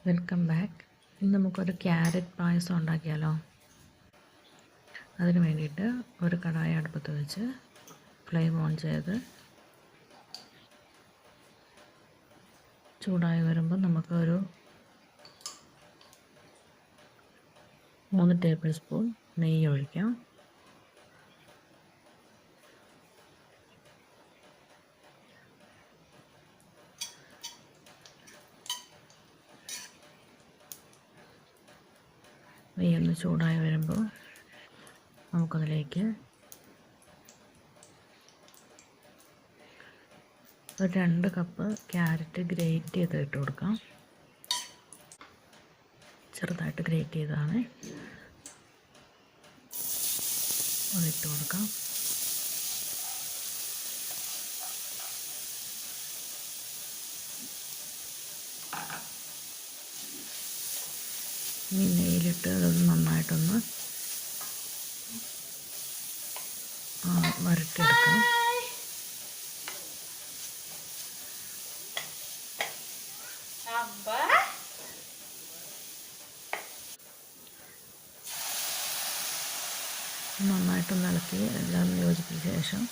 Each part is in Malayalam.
Welcome back. ഇന്ന് നമുക്കൊരു ക്യാരറ്റ് പായസം ഉണ്ടാക്കിയാലോ. അതിന് വേണ്ടിയിട്ട് ഒരു കടായി അടുപ്പത്ത് വെച്ച് ഫ്ലെയിം ഓൺ ചെയ്ത് ചൂടായി വരുമ്പോൾ നമുക്കൊരു 3 ടേബിൾ സ്പൂൺ നെയ്യ് ഒഴിക്കാം. നെയ്യൊന്ന് ചൂടായി വരുമ്പോൾ നമുക്കതിലേക്ക് ഒരു 2 കപ്പ് ക്യാരറ്റ് ഗ്രേറ്റ് ചെയ്ത് ഇട്ട് കൊടുക്കാം. ചെറുതായിട്ട് ഗ്രേറ്റ് ചെയ്തതാണ്, അതിട്ട് കൊടുക്കാം. ഈ നെയ്യിലിട്ട് അത് നന്നായിട്ടൊന്ന് വരട്ടിയെടുക്കാം. നന്നായിട്ടൊന്ന് ഇളക്കി എല്ലാം യോജിപ്പിച്ച ശേഷം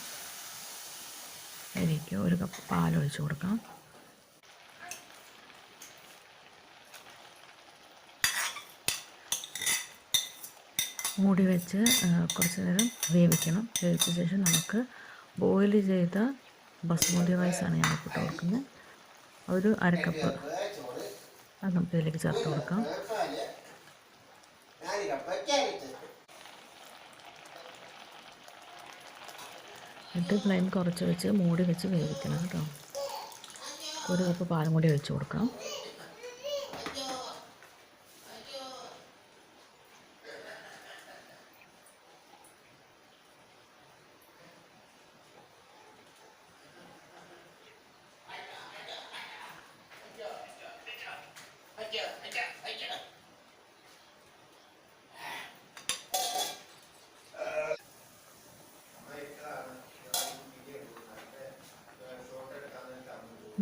അതിലേക്ക് 1 കപ്പ് പാലൊഴിച്ച് കൊടുക്കാം. മൂടി വെച്ച് കുറച്ച് നേരം വേവിക്കണം. വേവിച്ച ശേഷം നമുക്ക് ബോയിൽ ചെയ്ത ബസ്മതി റൈസാണ് ഞാൻ ഇട്ട് കൊടുക്കുന്നത്. ഒരു 1/2 കപ്പ് അത് നമുക്ക് ഇതിലേക്ക് ചേർത്ത് കൊടുക്കാം. എന്നിട്ട് ഫ്ലെയിം കുറച്ച് വെച്ച് മൂടി വെച്ച് വേവിക്കണം കേട്ടോ. 1 കപ്പ് പാലും കൂടി ഒഴിച്ച് കൊടുക്കാം.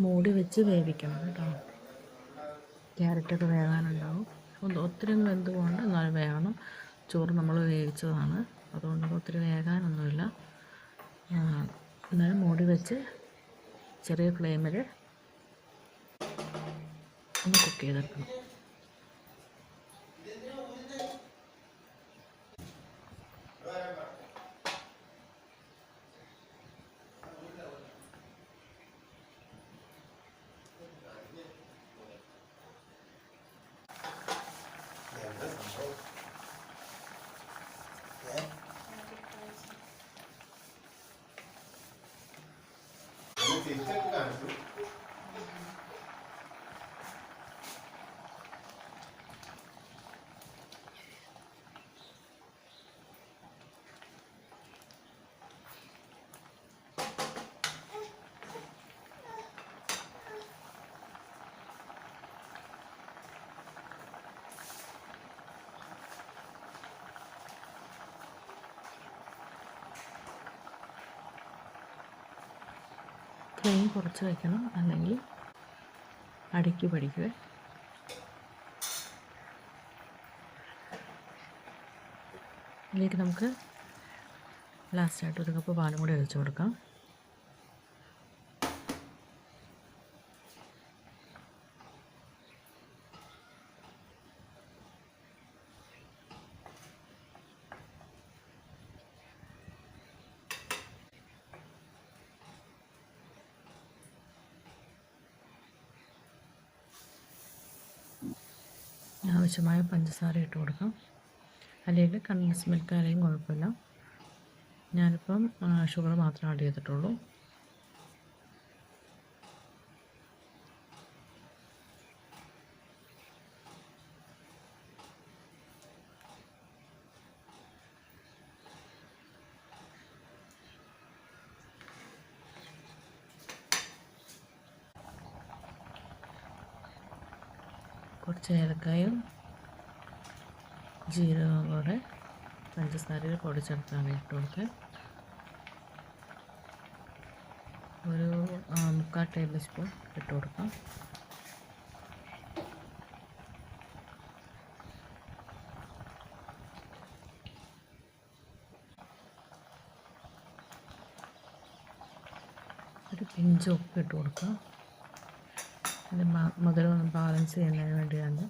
മൂടി വെച്ച് വേവിക്കണം കേട്ടോ. ക്യാരറ്റൊക്കെ വേകാനുണ്ടാവും. ഒത്തിരി വെന്ത് പോകണ്ട, എന്നാലും വേകണം. ചോറ് നമ്മൾ വേവിച്ചതാണ്, അതുകൊണ്ട് ഒത്തിരി വേകാനൊന്നുമില്ല. എന്നാലും മൂടി വെച്ച് ചെറിയ ഫ്ലെയിമിൽ ഒന്ന് കുക്ക് ചെയ്തെടുക്കണം. ഫ്ലെയിം കുറച്ച് വയ്ക്കണം, അല്ലെങ്കിൽ അടിക്ക് പിടിക്കുക. ഇതിലേക്ക് നമുക്ക് ലാസ്റ്റായിട്ട് 1 കപ്പ് പാലും കൂടി ഒഴിച്ച് കൊടുക്കാം. ആവശ്യമായ പഞ്ചസാര ഇട്ട് കൊടുക്കാം. അല്ലെങ്കിൽ കണ്ടൻസ് മിൽക്ക് ആയാലും കുഴപ്പമില്ല. ഞാനിപ്പം ഷുഗർ മാത്രം ആഡ് ചെയ്തിട്ടുള്ളൂ. കുറച്ച് ഏലക്കായും ജീരകവും കൂടെ പഞ്ചസാരയിൽ പൊടിച്ചെടുത്താണ് ഇട്ട് കൊടുക്കുക. ഒരു 3/4 ടേബിൾ സ്പൂൺ ഇട്ട് കൊടുക്കാം. ഒരു പിഞ്ച് ഉപ്പ് ഇട്ട് കൊടുക്കുക. ഇത് മധുരം ഒന്ന് ബാലൻസ് ചെയ്യുന്നതിന് വേണ്ടിയാണ്.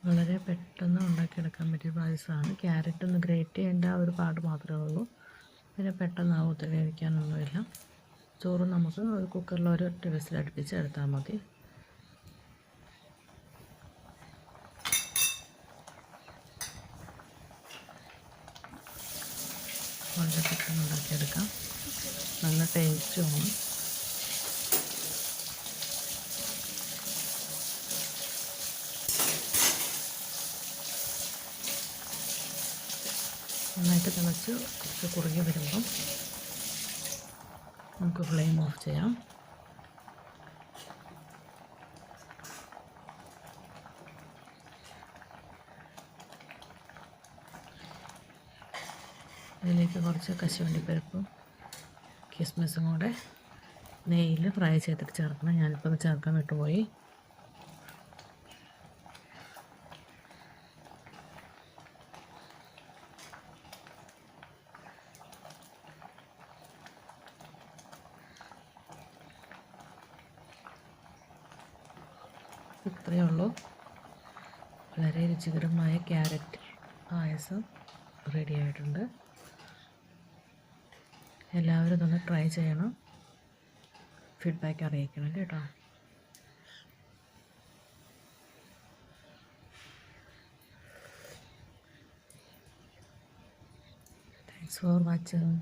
വളരെ പെട്ടെന്ന് ഉണ്ടാക്കിയെടുക്കാൻ പറ്റിയ പായസമാണ്. ക്യാരറ്റ് ഒന്ന് ഗ്രേറ്റ് ചെയ്യേണ്ട ഒരു പാട് മാത്രമേ ഉള്ളൂ. പിന്നെ പെട്ടെന്നാവും, ഒത്തിരി വേവിക്കാനൊന്നുമില്ല. ചോറ് നമുക്ക് ഒരു കുക്കറിൽ ഒരു ഒറ്റ വിസിൽ അടുപ്പിച്ച് എടുത്താൽ മതി. വളരെ പെട്ടെന്ന് ഉണ്ടാക്കിയെടുക്കാം. നല്ല ടേസ്റ്റുമാണ്. നന്നായിട്ട് തിളച്ച് കുറച്ച് കുറുകി വരുമ്പം നമുക്ക് ഫ്ലെയിം ഓഫ് ചെയ്യാം. ഇതിലേക്ക് കുറച്ച് കശുവണ്ടിപ്പരിപ്പും കിസ്മിസും കൂടെ നെയ്യിൽ ഫ്രൈ ചെയ്തിട്ട് ചേർക്കണം. ഞാനിപ്പോൾ അത് ചേർക്കാൻ വിട്ടുപോയി. ഇത്രയേ ഉള്ളൂ. വളരെ രുചികരമായ ക്യാരറ്റ് പായസം റെഡി ആയിട്ടുണ്ട്. എല്ലാവരും ഇതൊന്ന് ട്രൈ ചെയ്യണം. ഫീഡ്ബാക്ക് അറിയിക്കണം കേട്ടോ. Thanks for watching.